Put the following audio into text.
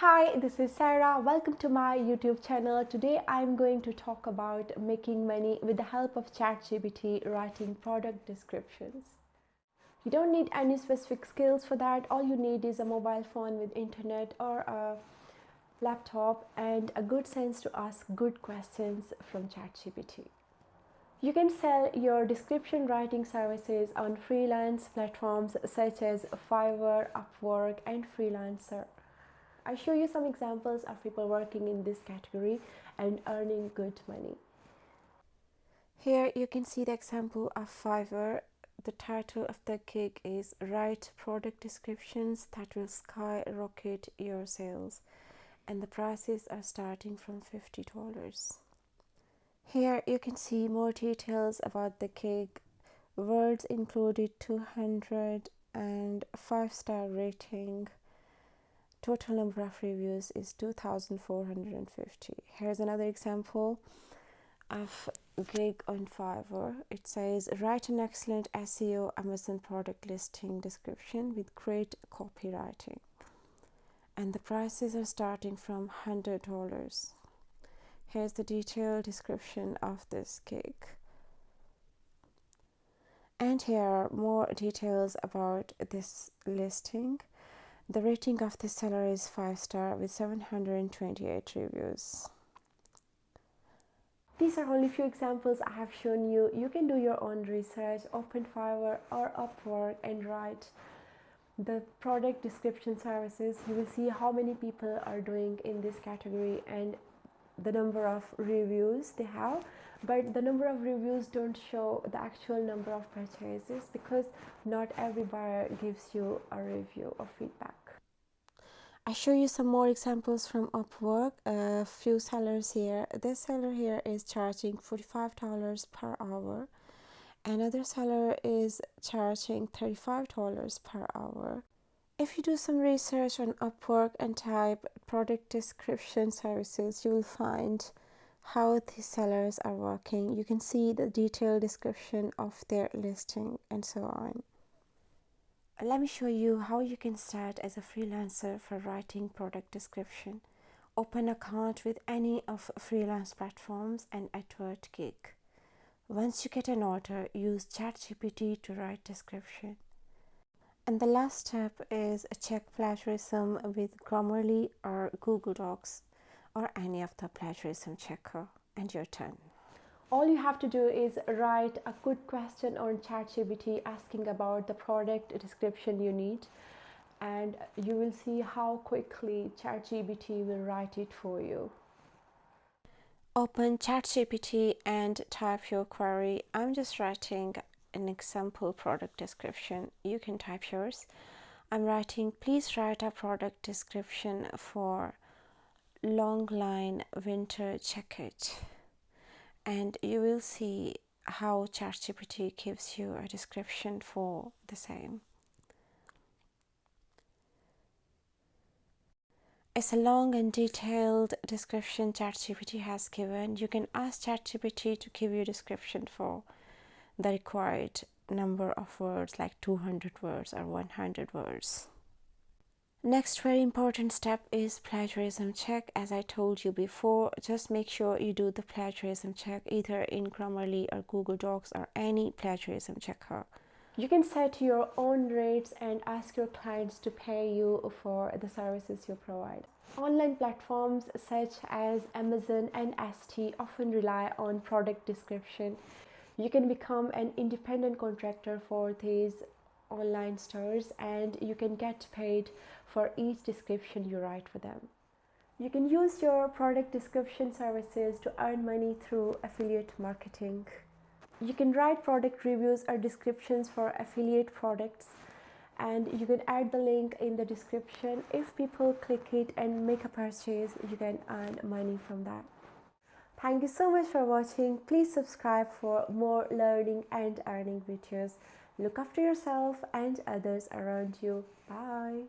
Hi, this is Sara. Welcome to my YouTube channel. Today I'm going to talk about making money with the help of ChatGPT writing product descriptions. You don't need any specific skills for that. All you need is a mobile phone with internet or a laptop and a good sense to ask good questions from ChatGPT. You can sell your description writing services on freelance platforms such as Fiverr, Upwork, and Freelancer. I'll show you some examples of people working in this category and earning good money. Here you can see the example of Fiverr. The title of the gig is Write Product Descriptions That Will Skyrocket Your Sales, and the prices are starting from $50. Here you can see more details about the gig. Words included 200 and 5-star rating. Total number of reviews is 2,450. Here's another example of a gig on Fiverr. It says, write an excellent SEO Amazon product listing description with great copywriting. And the prices are starting from $100. Here's the detailed description of this gig. And here are more details about this listing. The rating of this seller is 5-star with 728 reviews. These are only few examples I have shown you. You can do your own research, open Fiverr or Upwork and write the product description services. You will see how many people are doing in this category and the number of reviews they have, but the number of reviews don't show the actual number of purchases because not every buyer gives you a review or feedback. I show you some more examples from Upwork. A few sellers here. This seller here is charging $45 per hour. Another seller is charging $35 per hour. If you do some research on Upwork and type product description services, you will find how these sellers are working. You can see the detailed description of their listing and so on. Let me show you how you can start as a freelancer for writing product description. Open an account with any of freelance platforms and advert gig. Once you get an order, use ChatGPT to write description. And the last step is check plagiarism with Grammarly or Google Docs or any of the plagiarism checker, and you're done. All you have to do is write a good question on ChatGPT asking about the product description you need, and you will see how quickly ChatGPT will write it for you. Open ChatGPT and type your query. I'm just writing an example product description. You can type yours. I'm writing, please write a product description for long line winter jacket. And you will see how ChatGPT gives you a description for the same. It's a long and detailed description ChatGPT has given. You can ask ChatGPT to give you a description for the required number of words, like 200 words or 100 words. Next very important step is plagiarism check. As I told you before, just make sure you do the plagiarism check either in Grammarly or Google Docs or any plagiarism checker. You can set your own rates and ask your clients to pay you for the services you provide. Online platforms such as Amazon and ST often rely on product description. You can become an independent contractor for these online stores and you can get paid for each description you write for them. You can use your product description services to earn money through affiliate marketing. You can write product reviews or descriptions for affiliate products, and you can add the link in the description. If people click it and make a purchase, you can earn money from that. Thank you so much for watching. Please subscribe for more learning and earning videos. Look after yourself and others around you. Bye.